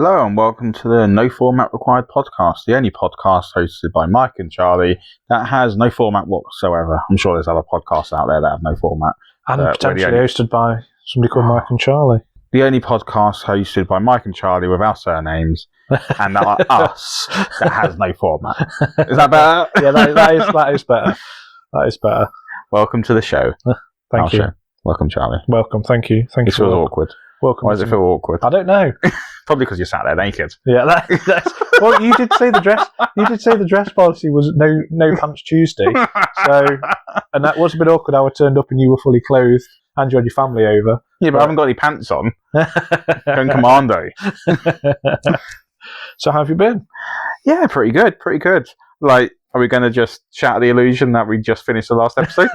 Hello and welcome to the No Format Required podcast, the only podcast hosted by Mike and Charlie that has no format whatsoever. I'm sure there's other podcasts out there that have no format. And potentially hosted by somebody called Mike and Charlie. The only podcast hosted by Mike and Charlie with our surnames and that are us that has no format. Is that better? Yeah, that is better. That is better. Welcome to the show. Thank you. Show. Welcome, Charlie. Welcome. Thank you. Thank you. This feels awkward. Welcome. Why does it feel awkward? I don't know. Probably because you sat there naked. Yeah, that's. Well, you did say the dress. You did say the dress policy was no pants Tuesday. So, and that was a bit awkward. How I turned up and you were fully clothed and you had your family over. Yeah, but I haven't got any pants on. Going commando. So, how have you been? Yeah, pretty good. Pretty good. Like, are we going to just shatter the illusion that we just finished the last episode?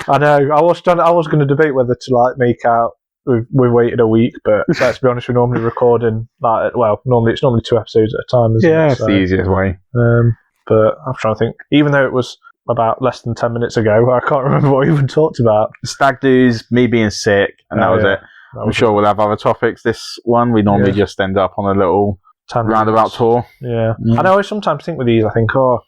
I know. I was going to debate whether to make out. We've waited a week, but let's be honest, we're normally recording it's normally 2 episodes at a time, isn't it? Yeah, it's the easiest way. But I'm trying to think. Even though it was about less than 10 minutes ago, I can't remember what we even talked about. Stag do's, me being sick, and that was it. I'm sure we'll have other topics this one. We normally just end up on a little roundabout tour. Yeah. I know I sometimes think with these, I think, what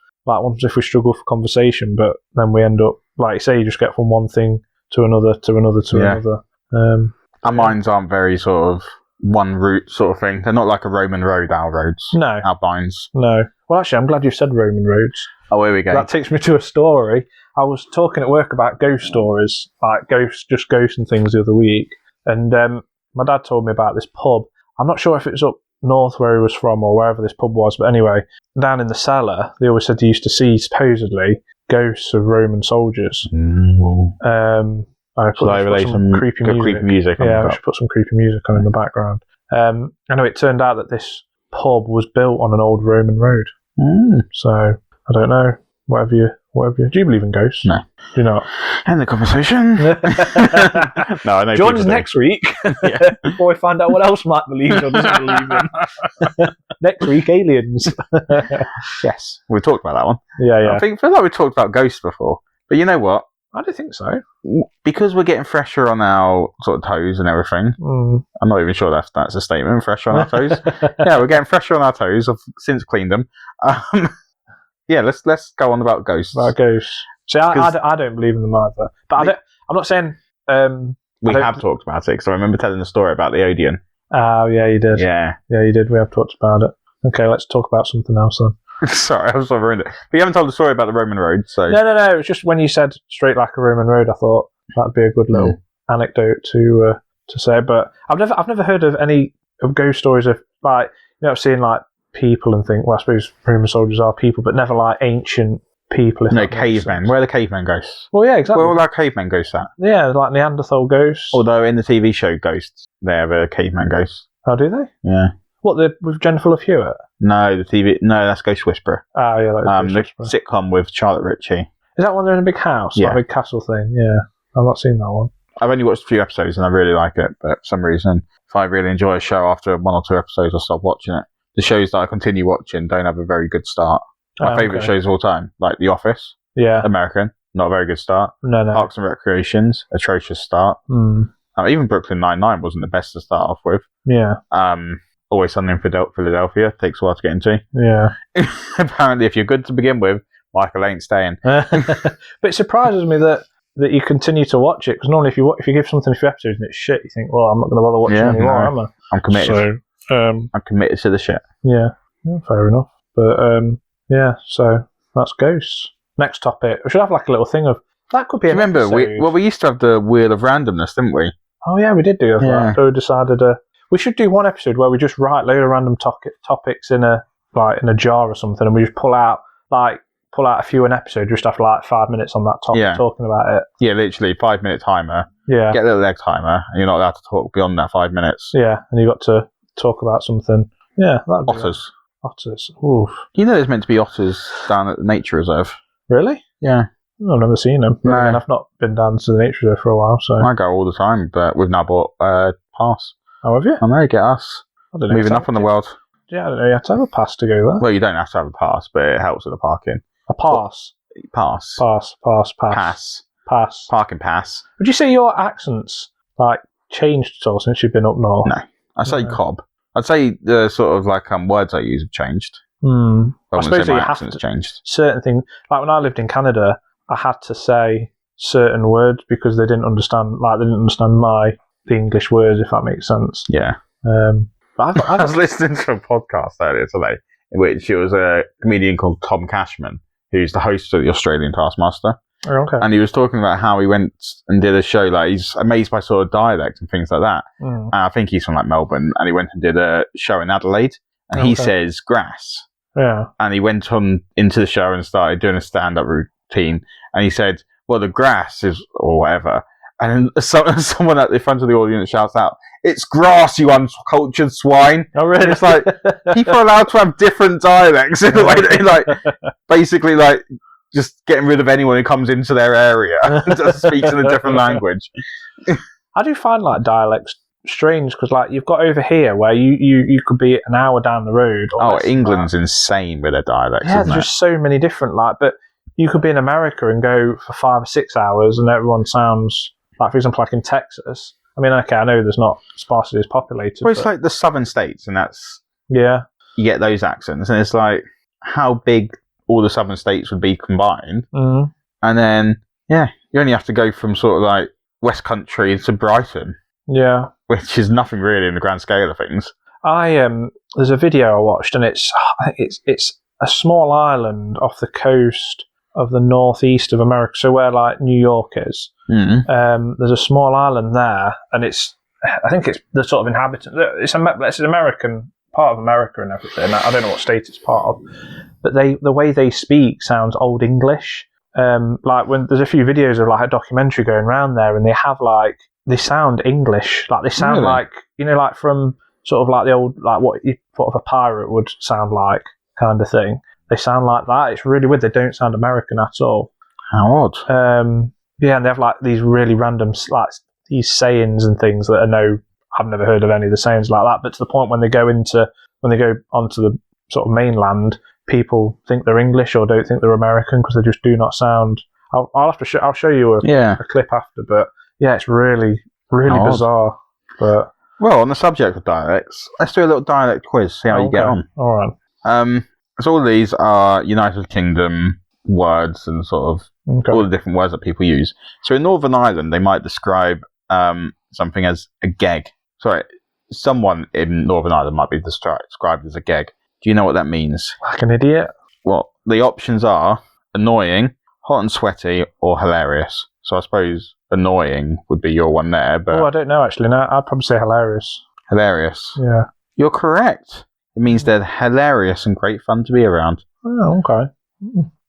if we struggle for conversation, but then we end up, like you say, you just get from one thing to another, to another, to another. Our minds aren't very sort of one route sort of thing. They're not like a Roman road, our roads. No. Our minds. No. Well, actually, I'm glad you said Roman roads. Oh, here we go. That takes me to a story. I was talking at work about ghost stories, like ghosts and things the other week. And my dad told me about this pub. I'm not sure if it was up north where he was from or wherever this pub was. But anyway, down in the cellar, they always said they used to see, supposedly, ghosts of Roman soldiers. I put some creepy music. Yeah, I should put some creepy music on in the background. I know it turned out that this pub was built on an old Roman road. So I don't know. Whatever you. Do you believe in ghosts? No. Do you not? End the conversation. No, I know. Join us next week before we find out what else Mike believes or doesn't believe in. Next week, aliens. Yes, we talked about that one. Yeah. I feel like we talked about ghosts before, but you know what? I don't think so. Because we're getting fresher on our sort of toes and everything. I'm not even sure that's a statement. Fresher on our toes. Yeah, we're getting fresher on our toes. I've since cleaned them. Yeah, let's go on about ghosts. About ghosts. See, I don't believe in them either. But I'm not saying. We have talked about it because I remember telling the story about the Odeon. Oh yeah, you did. Yeah, you did. We have talked about it. Okay, let's talk about something else then. Sorry, I was so ruined it. But you haven't told the story about the Roman road, so... No. It was just when you said straight like a Roman road, I thought that'd be a good little anecdote to say. But I've never heard of any of ghost stories of, like, I've seen like people and think, well, I suppose Roman soldiers are people, but never like ancient people. No, cavemen. Where are the cavemen ghosts? Well, yeah, exactly. Where are all our cavemen ghosts at? Yeah, like Neanderthal ghosts. Although in the TV show Ghosts, they're caveman ghosts. Oh, do they? Yeah. What, with Jennifer Love Hewitt? No, that's Ghost Whisperer. Oh, yeah, that's the sitcom with Charlotte Ritchie. Is that one they're in a big house? Yeah. Like a big castle thing? Yeah. I've not seen that one. I've only watched a few episodes and I really like it, but for some reason, if I really enjoy a show after 1 or 2 episodes, I'll stop watching it. The shows that I continue watching don't have a very good start. My favourite shows of all time, like The Office, American, not a very good start. No. Parks and Recreations, atrocious start. Even Brooklyn Nine-Nine wasn't the best to start off with. Yeah. Always Sunny in Philadelphia. Takes a while to get into. Yeah. Apparently, if you're good to begin with, Michael ain't staying. But it surprises me that you continue to watch it, because normally if you give something a few episodes and it's shit, you think, well, I'm not going to bother watching anymore, am I? I'm committed. So, I'm committed to the shit. Yeah, fair enough. But so that's ghosts. Next topic. We should have like a little thing of that. Could be. Remember, we used to have the wheel of randomness, didn't we? Oh yeah, we did do that. So we decided we should do one episode where we just write a load of random topics in a jar or something, and we just pull out a few an episode, just after like 5 minutes on that topic, talking about it. Yeah, literally 5-minute timer. Yeah. Get a little leg timer, and you're not allowed to talk beyond that 5 minutes. Yeah, and you got to talk about something. Yeah, that'd be otters. Otters. Oof. You know, there's meant to be otters down at the nature reserve. Really? Yeah. I've never seen them. No. I mean, I've not been down to the nature reserve for a while, so I go all the time, but we've now bought pass. Oh, have you? I know, get us. I don't know. Moving up in the world. Yeah, I don't know. You have to have a pass to go there. Well, you don't have to have a pass, but it helps with the parking. A pass? Pass. Pass. Parking pass. Would you say your accent's, like, changed at all since you've been up north? No. I say cob. I'd say the sort of like words I use have changed. I suppose my you have accent's to, changed. certain things. Like when I lived in Canada, I had to say certain words because they didn't understand. Like they didn't understand the English words, if that makes sense. Yeah. But I was listening to a podcast earlier today, in which it was a comedian called Tom Cashman, who's the host of the Australian Taskmaster. Oh, okay. And he was talking about how he went and did a show, like he's amazed by sort of dialects and things like that. And I think he's from like Melbourne, and he went and did a show in Adelaide, and he says grass. Yeah. And he went on into the show and started doing a stand-up routine, and he said, well, the grass is, or whatever. And someone at the front of the audience shouts out, "It's grass, you uncultured swine!" Oh, really? And it's like people are allowed to have different dialects in a way that, like, basically, like just getting rid of anyone who comes into their area and just speaks in a different language. I do find like dialects strange because like you've got over here where you could be an hour down the road. Oh, England's insane with their dialects. Yeah, isn't there's just so many different but you could be in America and go for 5 or 6 hours and everyone sounds like, for example, like in Texas. I mean, okay, I know there's not sparsely as populated. Well, it's like the southern states, and that's you get those accents, and it's like how big all the southern states would be combined, and then you only have to go from sort of like West Country to Brighton, which is nothing really in the grand scale of things. There's a video I watched, and it's a small island off the coast of the northeast of America, so where like New York is. There's a small island there, and I think it's the sort of inhabitant. It's an American part of America and everything. I don't know what state it's part of, but the way they speak sounds Old English. Like when there's a few videos of like a documentary going around there, and they sound English. Like they sound like, like from sort of like the old, like what you thought of a pirate would sound like kind of thing. They sound like that. It's really weird. They don't sound American at all. How odd. Yeah, and they have like these really random, like these sayings and things that I've never heard of any of the sayings like that. But to the point when they go onto the sort of mainland, people think they're English or don't think they're American because they just do not sound. I'll have to I'll show you a clip after, but yeah, it's really bizarre. But well, on the subject of dialects, let's do a little dialect quiz. See how you get on. All right. So all of these are United Kingdom words and sort of all the different words that people use. So in Northern Ireland, they might describe something as a geg. Sorry, someone in Northern Ireland might be described as a geg. Do you know what that means? Like an idiot? Well, the options are annoying, hot and sweaty, or hilarious. So I suppose annoying would be your one there. But I don't know actually. No, I'd probably say hilarious. Hilarious. Yeah. You're correct. It means they're hilarious and great fun to be around. Oh, okay.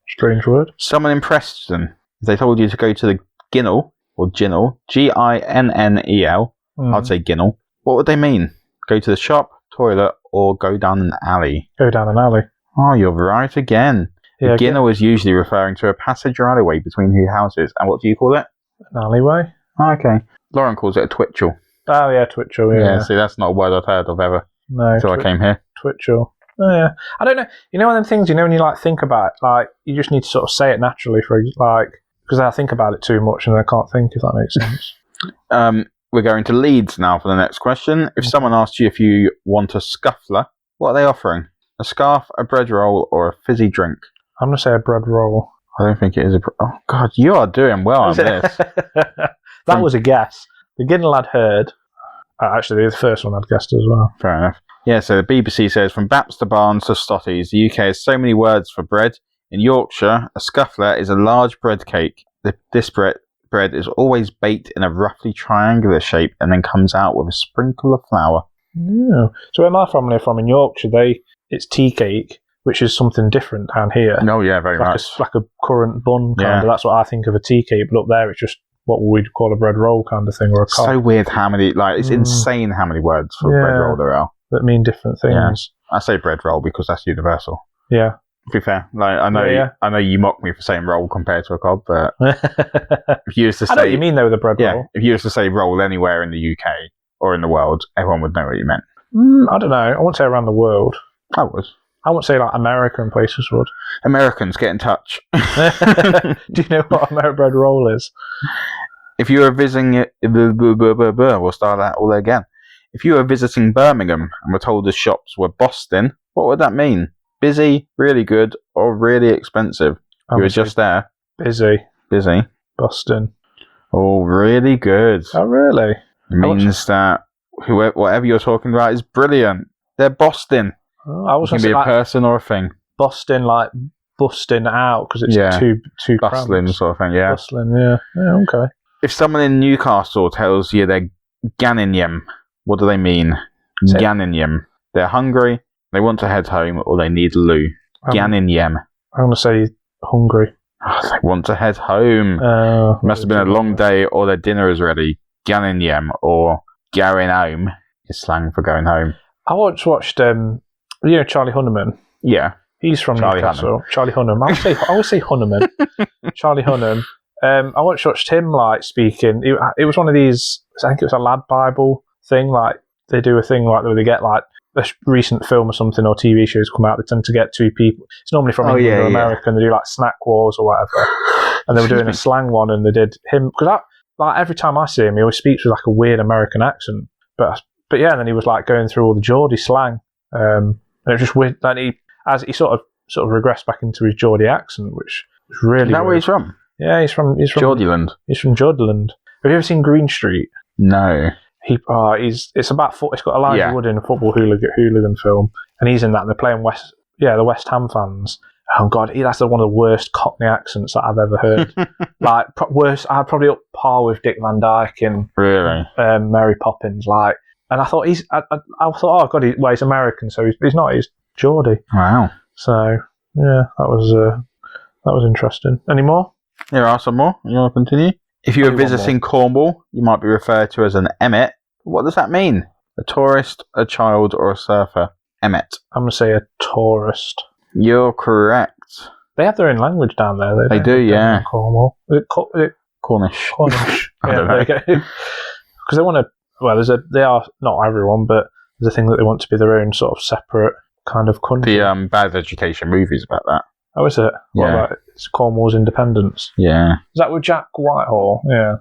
Strange word. Someone in Preston, if they told you to go to the Ginnel, or Ginnel, Ginnel, I'd say Ginnel. What would they mean? Go to the shop, toilet, or go down an alley? Go down an alley. Oh, you're right again. The Ginnel is usually referring to a passage or alleyway between two houses. And what do you call it? An alleyway. Oh, okay. Lauren calls it a twitchell. Oh, yeah, twitchell, yeah. See, that's not a word I've heard of ever. No. Until I came here. Twitchell. Oh, yeah. I don't know. You know one of them things, when you like think about it, like you just need to sort of say it naturally because I think about it too much and I can't think, if that makes sense. We're going to Leeds now for the next question. If someone asked you if you want a scuffler, what are they offering? A scarf, a bread roll, or a fizzy drink? I'm going to say a bread roll. I don't think it is oh, God, you are doing well on this. That was a guess. The Ginnel I'd heard. Actually, the first one I'd guessed as well. Fair enough. Yeah, so the BBC says, from Baps to Barnes to Stotties, the UK has so many words for bread. In Yorkshire, a scuffler is a large bread cake. This bread is always baked in a roughly triangular shape and then comes out with a sprinkle of flour. Yeah. So where my family are from in Yorkshire, it's tea cake, which is something different down here. Oh, yeah, very much. It's like a currant bun kind of. That's what I think of a tea cake, but up there it's just what we'd call a bread roll kind of thing, or a cob. So weird how many, it's insane how many words for bread roll there are. That mean different things. Yeah. I say bread roll because that's universal. Yeah. To be fair, I know you mock me for saying roll compared to a cob, but if you used to say, I know what you mean though, the bread roll. If you used to say roll anywhere in the UK or in the world, everyone would know what you meant. I don't know. I won't say around the world. I would. I won't say like America and places would. Americans, get in touch. Do you know what a bread roll is? If you were visiting, we'll start that all again. If you were visiting Birmingham and were told the shops were Boston, what would that mean? Busy, really good, or really expensive? You were just there. Busy. Boston. Oh, really good. Oh, really? It means that whatever you're talking about is brilliant. They're Boston. Oh, I was it can be a person or a thing. Boston, like busting out because it's too bustling cramped. Sort of thing, yeah. Bustling, yeah. Yeah, okay. If someone in Newcastle tells you they're Ganninyum, what do they mean? Ganninyum. They're hungry, they want to head home, or they need loo. Ganninyum. I'm going to say hungry. Oh, they want to head home. Must have been a long day, or their dinner is ready. Ganninyum, or going home is slang for going home. I once watched, Charlie Hunnam. Yeah. He's from Newcastle. Charlie Hunnam. I always say Hunnaman. Charlie Hunnam. I once watched him speaking. It was one of these. I think it was a lad Bible thing. Like they do a thing where they get a recent film or something or TV shows come out. They tend to get two people. It's normally from England or America, and they do snack wars or whatever. And they were doing a slang one, and they did him because every time I see him, he always speaks with a weird American accent. But yeah, and then he was going through all the Geordie slang. And it was just weird. As he sort of regressed back into his Geordie accent, which was really. Is that where he's from? Yeah, he's from Geordieland. He's from Geordieland. Have you ever seen Green Street? No. It's about it's got Elijah Wood in a football hooligan film, and he's in that. And they're playing the West Ham fans. Oh God, that's one of the worst Cockney accents that I've ever heard. Worse. I'd probably up par with Dick Van Dyke and Mary Poppins. And I thought I thought, oh God, he's American, so he's not. He's Geordie. Wow. So yeah, that was interesting. Any more? There are some more. You want to continue? If you were visiting Cornwall, you might be referred to as an emmet. What does that mean? A tourist, a child, or a surfer? Emmet. I'm going to say a tourist. You're correct. They have their own language down there. They do, yeah. Cornwall. Is it Cornish. Cornish. I don't know. Because they want to. Well, they are not everyone, but there's a thing that they want to be their own sort of separate kind of country. The Bad Education movies about that. Oh, is it? Yeah. What about it's Cornwall's independence? Yeah. Is that with Jack Whitehall? Yeah.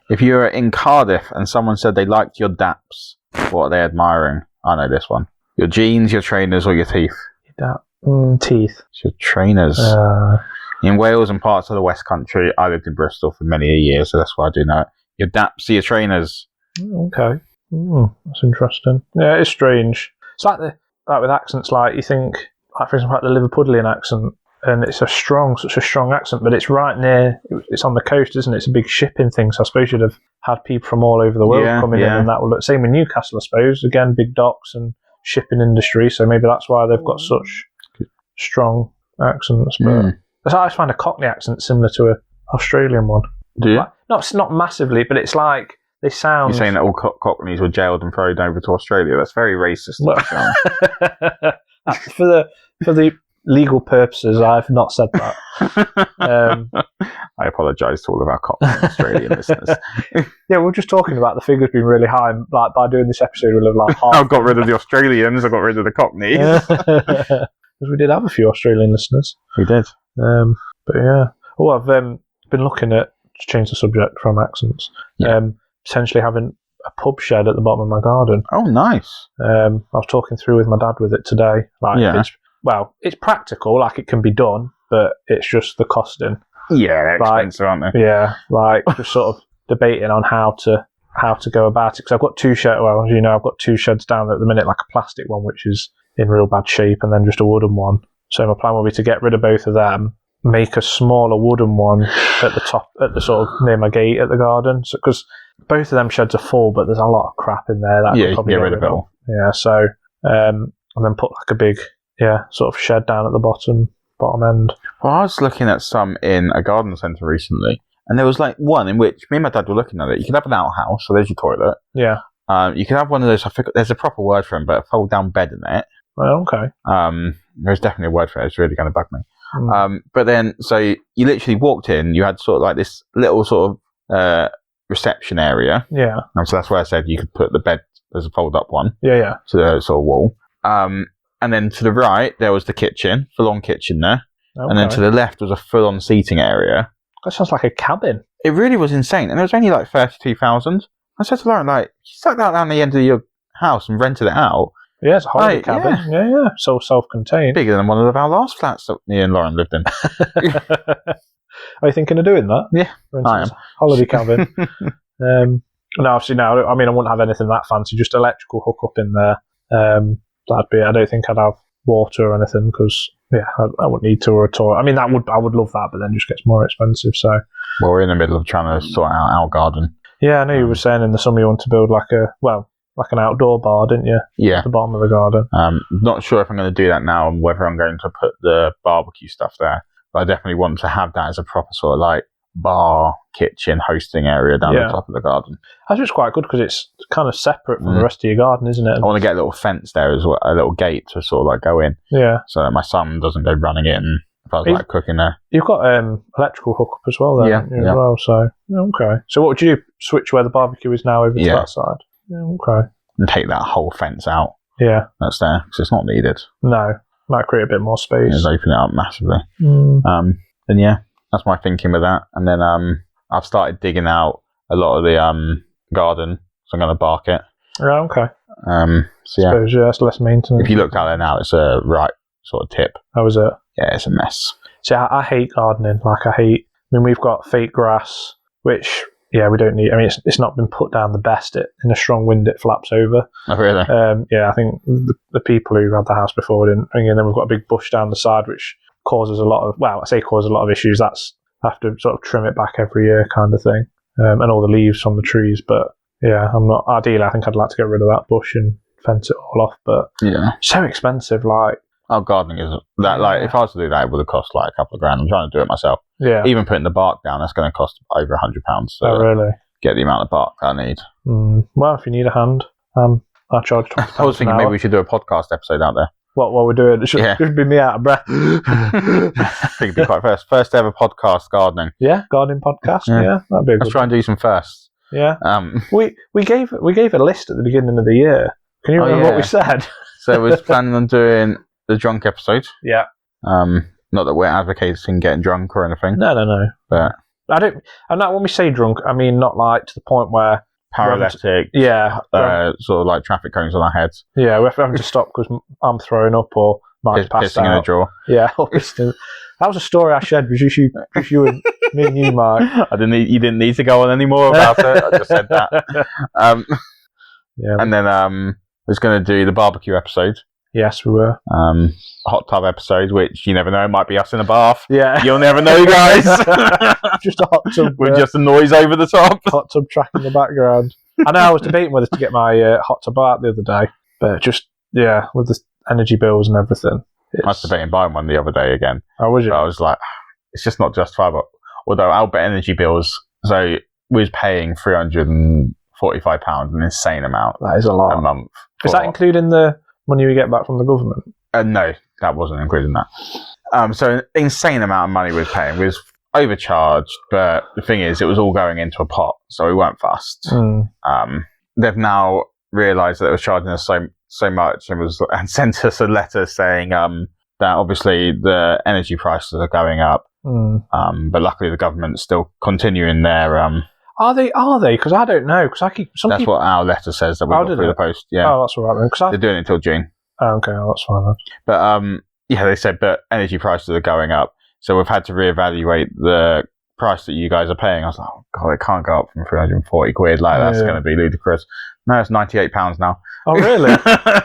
If you were in Cardiff and someone said they liked your daps, what are they admiring? I know this one. Your jeans, your trainers, or your teeth? Teeth. It's your trainers. In Wales and parts of the West Country, I lived in Bristol for many years, so that's why I do know it. Your daps are your trainers. Okay. That's interesting. Yeah, it's strange. It's like with accents, you think, for example, the Liverpudlian accent, and it's such a strong accent, but it's right near, it's on the coast, isn't it? It's a big shipping thing, so I suppose you'd have had people from all over the world coming in, and that will look, same with Newcastle, I suppose, again, big docks and shipping industry, so maybe that's why they've got such strong accents, but I always find a Cockney accent similar to an Australian one. Do you? Not massively, but it's they sound... You're saying that all Cockneys were jailed and thrown over to Australia? That's very racist. For the legal purposes, I've not said that. I apologise to all of our Cockney Australian listeners. Yeah, we're just talking about the figures being really high. By doing this episode, we'll have half. I've got rid of the Australians. I got rid of the Cockneys. Because we did have a few Australian listeners. We did. But yeah. Oh, I've been looking at, to change the subject from accents, potentially having a pub shed at the bottom of my garden. Oh, nice. I was talking through with my dad with it today. It's practical, it can be done, but it's just the costing. Yeah, they're expensive, aren't they? Yeah, just sort of debating on how to go about it. Because I've got two sheds. Well, as you know, I've got two sheds down there at the minute, a plastic one which is in real bad shape, and then just a wooden one. So my plan will be to get rid of both of them, make a smaller wooden one at the top, at the sort of near my gate at the garden. So because both of them sheds are full, but there's a lot of crap in there that I could probably get rid of it all. Yeah, so and then put a big sort of shed down at the bottom end. Well, I was looking at some in a garden centre recently, and there was one in which me and my dad were looking at it. You could have an outhouse, so there's your toilet. Yeah. You can have one of those. I forget, there's a proper word for them, but a fold-down bed in it. Oh, okay. There's definitely a word for it. It's really going to bug me. But then, so you literally walked in. You had sort of this little sort of reception area. Yeah. And so that's where I said you could put the bed as a fold-up one. Yeah. To the sort of wall. And then to the right, there was the kitchen, full-on kitchen there. Okay. And then to the left was a full-on seating area. That sounds like a cabin. It really was insane. And it was only 32,000. I said to Lauren, like, you stuck that down the end of your house and rented it out. Yeah, it's a holiday cabin. Yeah. So self-contained. Bigger than one of our last flats that me and Lauren lived in. Are you thinking of doing that? Yeah, I am. Holiday cabin. No, obviously no. I mean, I wouldn't have anything that fancy. Just electrical hookup in there. That'd be. I don't think I'd have water or anything because I wouldn't need to or a toilet. I mean, I would love that, but then it just gets more expensive. So. Well, we're in the middle of trying to sort out our garden. Yeah, I know you were saying in the summer you want to build like an outdoor bar, didn't you? Yeah. At the bottom of the garden. Not sure if I'm going to do that now and whether I'm going to put the barbecue stuff there. But I definitely want to have that as a proper sort of like bar, kitchen, hosting area down the top of the garden. That's just quite good because it's kind of separate from the rest of your garden, isn't it? I want to get a little fence there as well, a little gate to sort of like go in. Yeah. So that my son doesn't go running in if I was like cooking there. You've got electrical hookup as well there. As well, so okay. So what would you do? Switch where the barbecue is now over to that side? Yeah, okay. And take that whole fence out. Yeah. That's there because it's not needed. No. Might create a bit more space. Just open it up massively. And that's my thinking with that. And then I've started digging out a lot of the garden, so I'm going to bark it. Yeah, okay. So yeah. Suppose, that's less maintenance. If you looked out there now, it's a right sort of tip. How is it? Yeah, it's a mess. See, I hate gardening. We've got fake grass, which, we don't need. I mean, it's not been put down the best. In a strong wind, it flaps over. Oh, really? I think the people who had the house before didn't. And then we've got a big bush down the side, which causes a lot of issues. That's I have to sort of trim it back every year kind of thing. And all the leaves from the trees. But I'm not, ideally, I think I'd like to get rid of that bush and fence it all off. But so expensive, gardening is that if I was to do that, it would have cost like a couple of grand. I'm trying to do it myself. Yeah. Even putting the bark down, that's going to cost over £100. So really? Get the amount of bark I need. Well, if you need a hand, I charge £20 I was thinking maybe we should do a podcast episode out there. What we're doing? It should be me out of breath. I think it'd be quite first ever podcast gardening. Yeah, gardening podcast. Yeah, that'd be a good. Let's try and do some firsts. Yeah. We gave a list at the beginning of the year. Can you remember what we said? So we was planning on doing the drunk episode. Yeah. Not that we're advocating getting drunk or anything. No. But I don't. And that when we say drunk, I mean not like to the point where paralytic. Sort of like traffic cones on our heads. Yeah, we're having to stop because I'm throwing up or Mike's passed pissing out. in a drawer. Yeah, that was a story I shared with just you and me and you, Mike. You didn't need to go on any more about it. I just said that. And then I was going to do the barbecue episode. Yes, we were. Hot tub episode, which you never know, might be us in a bath. Yeah. You'll never know, guys. Just a hot tub. With just a noise over the top. Hot tub track in the background. I know I was debating whether to get my hot tub out the other day, but just, with the energy bills and everything. I was debating buying one the other day again. Oh, was you? But I was like, it's just not justifiable. Although Albert energy bills, so we was paying £345, an insane amount. That is a lot. A month. Is that including the money we get back from the government? No, that wasn't including that. So an insane amount of money we was paying. We was overcharged, but the thing is, it was all going into a pot, so we weren't fussed. They've now realised that it was charging us so much and sent us a letter saying that obviously the energy prices are going up, but luckily the government's still continuing their Are they? Because I don't know. Because that's what our letter says that we got through the post. Yeah. Oh, that's all right then. They're doing it until June. Oh, okay, that's fine then. But they said, but energy prices are going up, so we've had to reevaluate the price that you guys are paying. I was like, oh god, it can't go up from 340 quid. Like that's going to be ludicrous. No, it's £98 now. Oh really?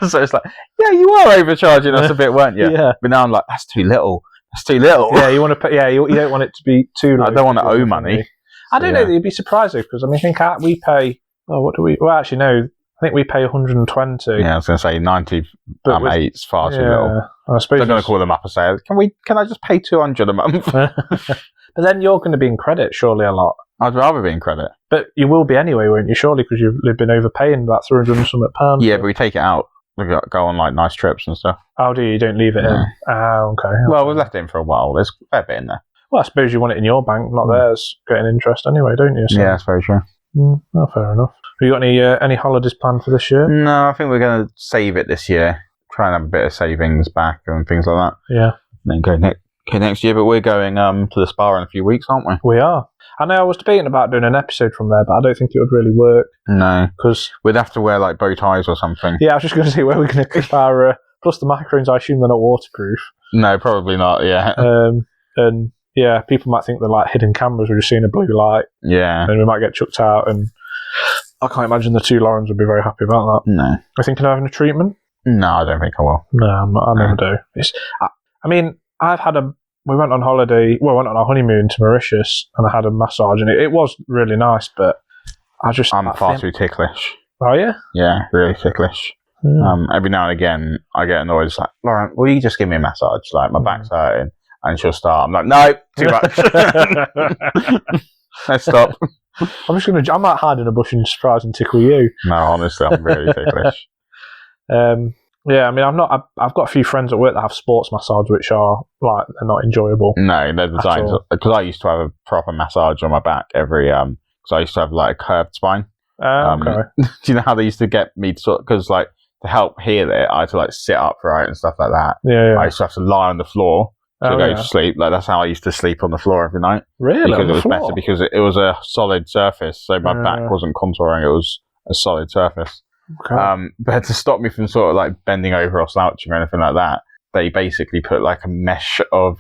So it's like, you are overcharging us a bit, weren't you? Yeah. But now I'm like, that's too little. That's too little. Yeah, you want to pay. Yeah, you don't want it to be too low. I don't want to owe money. I don't know that you'd be surprised though, because I mean, we pay. Oh, what do we? Well, actually, no. I think we pay 120. Yeah, I was going to say 90. Eight's far too little. I suppose I'm going to call them up and say, can I just pay 200 a month? But then you're going to be in credit, surely a lot. I'd rather be in credit. But you will be anyway, won't you? Surely, because you've been overpaying that £300 and something pounds. Yeah, but we take it out. We go on like nice trips and stuff. Oh, do you? You don't leave it in? Oh, okay. Well, we've left it in for a while. There's a fair bit in there. Well, I suppose you want it in your bank, not theirs, getting interest anyway, don't you? So, yeah, that's very true. Well, fair enough. Have you got any holidays planned for this year? No, I think we're going to save it this year. Try and have a bit of savings back and things like that. Yeah. And then Okay, next year, but we're going to the spa in a few weeks, aren't we? We are. I know I was debating about doing an episode from there, but I don't think it would really work. No. Because we'd have to wear like bow ties or something. Yeah, I was just going to say where we're going to keep our... plus the microphones, I assume they're not waterproof. No, probably not, yeah. And yeah, people might think they're like hidden cameras. We're just seeing a blue light. Yeah. And we might get chucked out. And I can't imagine the two Laurens would be very happy about that. No. Are you thinking of having a treatment? No, I don't think I will. No, I'm not, I never do. I mean, we went on holiday, well, went on our honeymoon to Mauritius, and I had a massage, and it was really nice, but I'm far too ticklish. Oh, yeah? Yeah, really ticklish. Yeah. Every now and again, I get annoyed. It's like, Lauren, will you just give me a massage? Like, my back's hurting. And she'll start. I'm like, no, too much. Let's stop. I might hide in a bush and surprise and tickle you. No, honestly, I'm really ticklish. Yeah, I mean, I've got a few friends at work that have sports massage, which are like they're not enjoyable. No, they're designed because I used to have a proper massage on my back every because I used to have like a curved spine. Okay. Do you know how they used to get me to because like to help heal it, I had to like sit upright and stuff like that. Yeah. I used to have to lie on the floor to go to sleep. Like that's how I used to sleep on the floor every night. Really? Because it was better because it was a solid surface, so my back wasn't contouring. It was a solid surface. Okay. But to stop me from sort of like bending over or slouching or anything like that, they basically put like a mesh of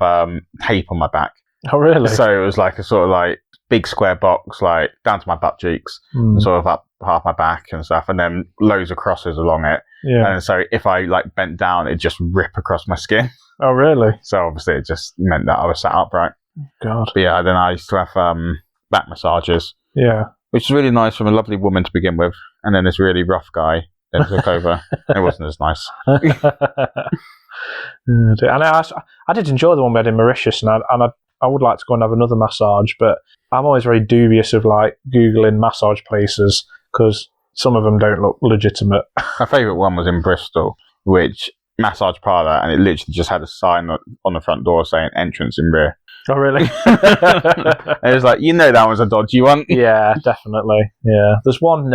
tape on my back. Oh, really? So it was like a sort of like big square box, like down to my butt cheeks, and sort of up half my back and stuff, and then loads of crosses along it. Yeah. And so if I like bent down, it'd just rip across my skin. Oh, really? So obviously it just meant that I was sat upright. God. But yeah, then I used to have back massages. Yeah. Which is really nice from a lovely woman to begin with, and then this really rough guy that took over. It wasn't as nice. And I did enjoy the one we had in Mauritius, and I would like to go and have another massage, but I'm always very dubious of like Googling massage places because some of them don't look legitimate. My favourite one was in Bristol, which massage parlour, and it literally just had a sign on the front door saying entrance in rear. Oh, really? It was like, that was a dodgy one. Yeah, definitely. Yeah, there's one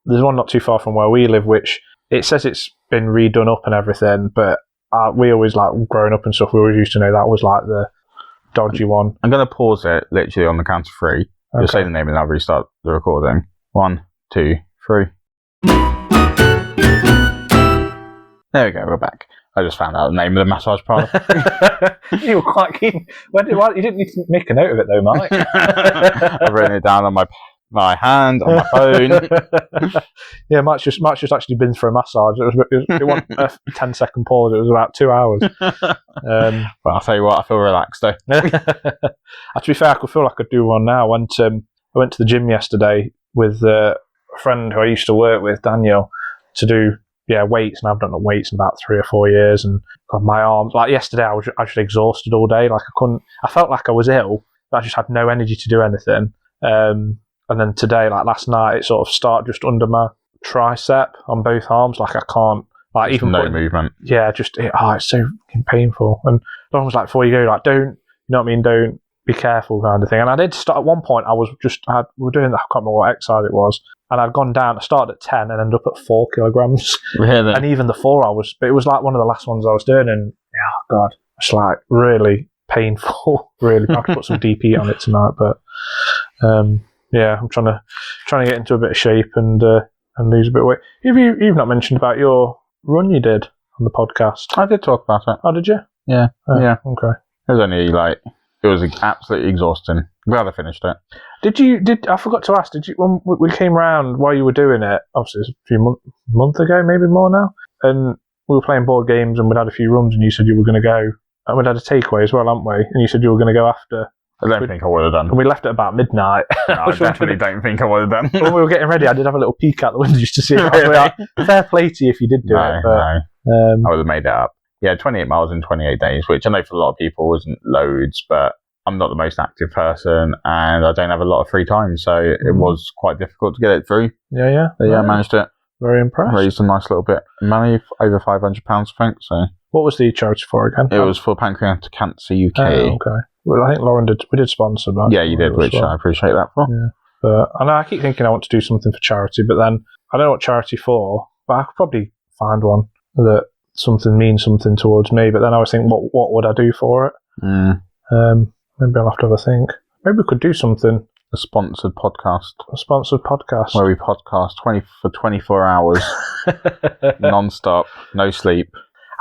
not too far from where we live, which it says it's been redone up and everything, but we always like growing up and stuff. We always used to know that was like the dodgy one. I'm going to pause it literally on the count of 3. You'll say the name and I'll restart the recording. 1, 2, 3. There we go. We're back. I just found out the name of the massage parlour. You were quite keen. You didn't need to make a note of it though, Mike. I've written it down on my hand, on my phone. Yeah, Mike's just actually been for a massage. It wasn't a 10-second pause. It was about 2 hours. But I'll tell you what, I feel relaxed though. To be fair, I could feel like I could do one now. I went to the gym yesterday with a friend who I used to work with, Daniel, to do weights, and I've done weights in about 3 or 4 years, and God, my arms, like yesterday I was actually exhausted all day. Like I felt like I was ill, but I just had no energy to do anything. And then today, like last night, it sort of started just under my tricep on both arms. Like I can't, like just even no movement. Yeah, it's so painful. And Lauren was like, before you go, like don't, you know what I mean? Don't be careful, kind of thing. And I did start at one point. We were doing, I can't remember what exercise it was, and I'd gone down. I started at 10 and ended up at 4 kilograms. Really? And even the 4 but it was like one of the last ones I was doing, and God, it's like really painful. Really, I could put some DP on it tonight, but yeah, I'm trying to get into a bit of shape and lose a bit of weight. You've not mentioned about your run you did on the podcast. I did talk about it. Oh, did you? Yeah. Yeah. Okay. It was only it was absolutely exhausting. Glad I finished it. I forgot to ask, when we came round while you were doing it, obviously it's a few month ago, maybe more now, and we were playing board games and we'd had a few runs and you said you were going to go, and we'd had a takeaway as well, hadn't we? And you said you were going to go after. I don't think I would have done. And we left at about midnight. No, I definitely don't think I would have done. When we were getting ready, I did have a little peek out the window just to see if really? Fair play to you if you did do it. But, no. I would have made it up. Yeah, 28 miles in 28 days, which I know for a lot of people isn't loads, but I'm not the most active person and I don't have a lot of free time, so it was quite difficult to get it through. Yeah. But yeah, I managed it. Very impressed. Raised a nice little bit of money, over £500, I think. So what was the charity for again? It was for Pancreatic Cancer UK. Oh, okay. Well, I think Lauren we did sponsor that. Yeah, you did, which I appreciate that for. Yeah. But I know I keep thinking I want to do something for charity, but then I don't know what charity for, but I could probably find one that something means something towards me. But then I was thinking, what would I do for it? Maybe I'll have to have a think. Maybe we could do something. A sponsored podcast. A sponsored podcast. Where we podcast for 24 hours. Non-stop. No sleep.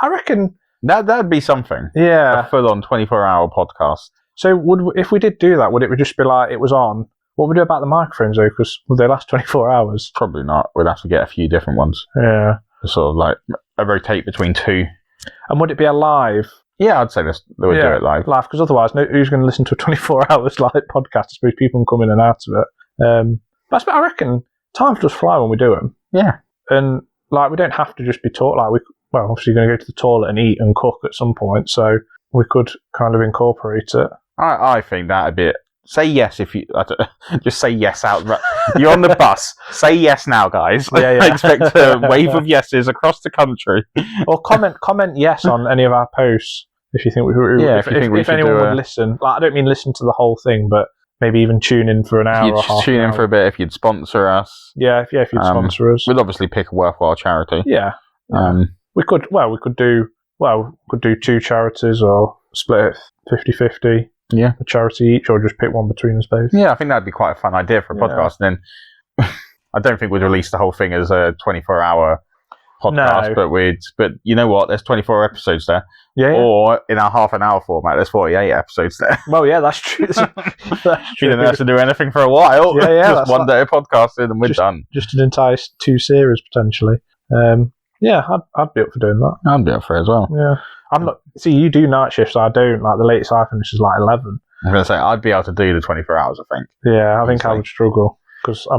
I reckon... That'd be something. Yeah. A full-on 24-hour podcast. So if we did do that, would it just be like it was on? What would we do about the microphones, though? Because would they last 24 hours? Probably not. We'd have to get a few different ones. Yeah. Sort of like rotate between two. And would it be a live? Yeah, I'd say they would do it live. Live, because otherwise, who's going to listen to a 24 hours live podcast? I suppose people can come in and out of it. But I reckon time does fly when we do them. Yeah. And like we don't have to just be taught. Like obviously you're going to go to the toilet and eat and cook at some point, so we could kind of incorporate it. I think that'd be it. Say yes if you... just say yes out. You're on the bus. Say yes now, guys. Yeah. I expect a wave of yeses across the country. Or comment yes on any of our posts if you think if anyone would listen. Like, I don't mean listen to the whole thing, but maybe even tune in for an hour or half. Tune in for a bit if you'd sponsor us. Yeah, if you'd sponsor us. We'd obviously pick a worthwhile charity. Yeah. We could do 2 charities or split it 50-50. Yeah. A charity each, or just pick one between us both. Yeah, I think that'd be quite a fun idea for a podcast. And then I don't think we'd release the whole thing as a 24-hour podcast, but you know what? There's 24 episodes there. Yeah. Or in our half an hour format, there's 48 episodes there. Well, yeah, that's true. That's true. We didn't have to do anything for a while. Yeah. Just one day of podcasting and we're done. Just an entire 2 series potentially. Yeah, I'd be up for doing that. I'd be up for it as well. Yeah. I'm not. See, you do night shifts. I don't. Like the latest I finish is like 11. I'm gonna say I'd be able to do the 24 hours. I think. Yeah, I think I would struggle because I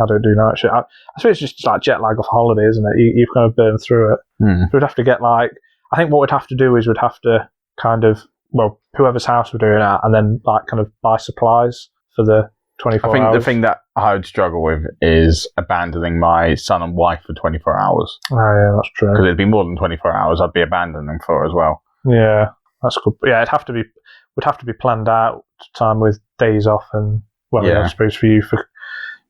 don't do night shift. I suppose it's just like jet lag off holiday, isn't it? You've kind of burned through it. So we'd have to get I think what we'd have to do is we'd have to kind of whoever's house we're doing it at, and then like kind of buy supplies for the 24 hours. I think the thing that I would struggle with is abandoning my son and wife for 24 hours. Oh, yeah, that's true. Because it'd be more than 24 hours I'd be abandoning them for as well. Yeah, that's good. Yeah, would have to be planned out time with days off and, I suppose for you, for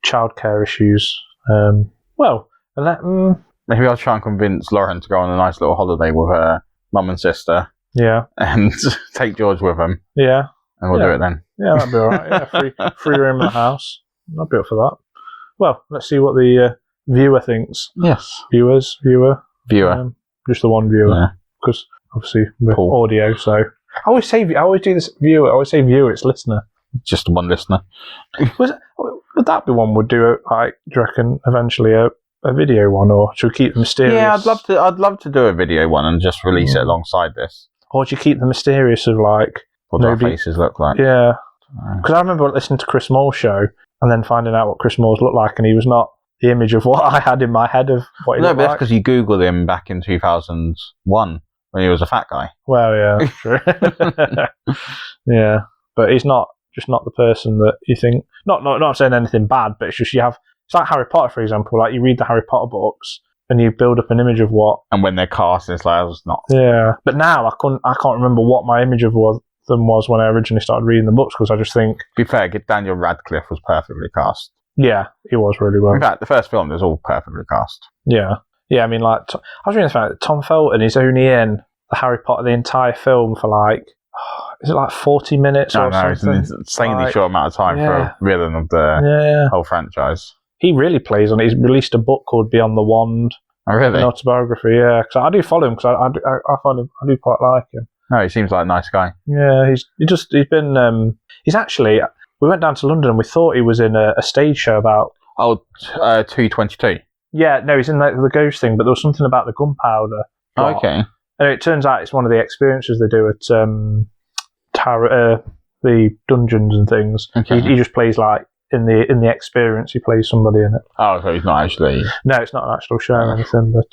childcare issues. Maybe I'll try and convince Lauren to go on a nice little holiday with her mum and sister. Yeah. And take George with them. Yeah. And we'll do it then. Yeah, that'd be all right. Yeah, free room in the house. I'd be up for that. Well, let's see what the viewer thinks. Yes. Viewer. Just the one viewer. Because obviously we're audio, so... I always do this viewer. I always say viewer, it's listener. Just one listener. Would that be one would do, do you reckon, eventually a video one, or should we keep the mysterious? Yeah, I'd love to do a video one and just release it alongside this. Or do you keep the mysterious of like... What do our faces look like? Yeah. Because I remember listening to Chris Moore's show and then finding out what Chris Moore's looked like, and he was not the image of what I had in my head of what he looked like. No, but that's because you Googled him back in 2001 when he was a fat guy. Well, yeah, that's true. Yeah, but he's just not the person that you think... Not saying anything bad, but it's just it's like Harry Potter, for example. Like, you read the Harry Potter books and you build up an image of what... And when they're cast, it's like, it's not... Yeah, but now I can't remember what my image of them was when I originally started reading the books, because I just think... To be fair, Daniel Radcliffe was perfectly cast. Yeah, he was really well. In fact, the first film was all perfectly cast. Yeah. Yeah, I mean, like, I was reading the fact that Tom Felton is only in the Harry Potter, the entire film, for like... is it like 40 minutes or something? No, it's an insanely short amount of time for a villain of the whole franchise. He really plays on it. He's released a book called Beyond the Wand. Oh, really? An autobiography, yeah. Because I do follow him, because I find him, I do quite like him. No, he seems like a nice guy. Yeah, he's actually, we went down to London and we thought he was in a stage show about... 222. Yeah, no, he's in the ghost thing, but there was something about the gunpowder. Oh, okay. And it turns out it's one of the experiences they do at the dungeons and things. Okay. He just plays like, in the experience, he plays somebody in it. Oh, so he's not actually... No, it's not an actual show or anything, but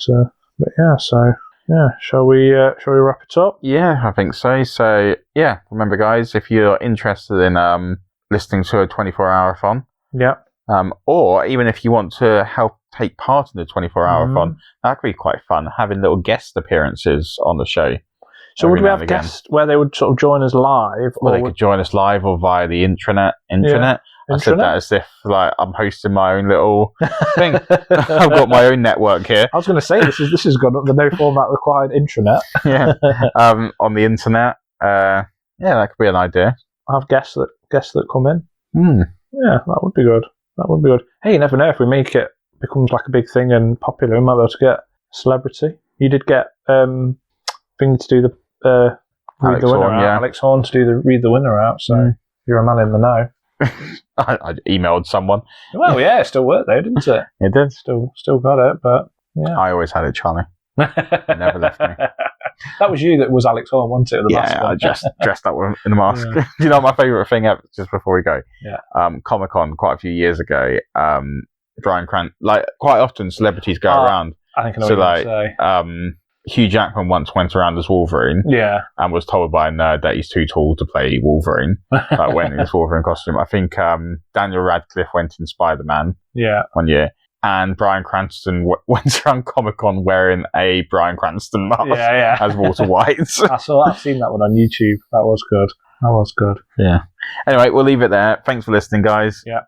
yeah, so... Yeah, shall we wrap it up? Yeah, I think so. So, yeah, remember, guys, if you're interested in listening to a 24-hour-thon, or even if you want to help take part in the 24-hour-thon, that could be quite fun, having little guest appearances on the show. So would we have guests where they would sort of join us live? Or they could join us live or via the intranet. Yeah. I said that as if like I'm hosting my own little thing. I've got my own network here. I was going to say this has gone up the no format required intranet. Yeah, on the internet. Yeah, that could be an idea. Have guests that come in. Hmm. Yeah, that would be good. Hey, you never know, if we make it becomes like a big thing and popular, we might be able to get a celebrity. You did get thing to do the read the winner Horn, out. yeah. Alex Horn to do the read the winner out. So you're a man in the know. I emailed someone. Well, yeah, it still worked though, didn't it? It did. Still got it, but yeah. I always had it, Charlie. It never left me. That was you that was Alex Horn, wasn't it? The Yeah, I just dressed up in the mask. Yeah. Do you know my favourite thing ever, just before we go? Yeah. Comic-Con quite a few years ago, Bryan Cranston, like quite often celebrities go around. I think I know what you're going to say. Hugh Jackman once went around as Wolverine. Yeah. And was told by a nerd that he's too tall to play Wolverine. Went in his Wolverine costume. I think Daniel Radcliffe went in Spider-Man. Yeah. One year. And Bryan Cranston went around Comic-Con wearing a Bryan Cranston mask as Walter White. I've seen that one on YouTube. That was good. Yeah. Anyway, we'll leave it there. Thanks for listening, guys. Yeah.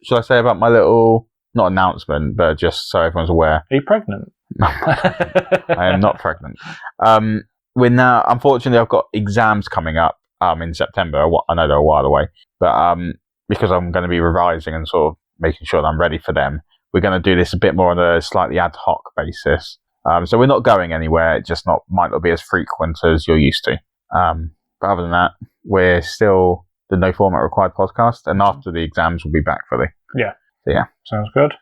Should I say about my little, not announcement, but just so everyone's aware? Are you pregnant? I am not pregnant. We're now, unfortunately, I've got exams coming up in September. I know they're a while away, but because I'm going to be revising and sort of making sure that I'm ready for them, we're going to do this a bit more on a slightly ad hoc basis. So we're not going anywhere. It just might not be as frequent as you're used to. But other than that, we're still the No Format Required podcast, and after the exams, we'll be back fully. Yeah. So, yeah. Sounds good.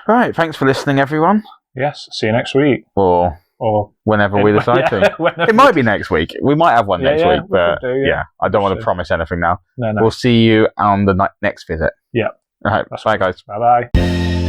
All right. Thanks for listening, everyone. Yes. See you next week. Or whenever we decide to. It might be next week. We might have one next week, but I don't want to promise anything now. No. We'll see you on the next visit. Yeah. All right. Bye, guys. Bye-bye.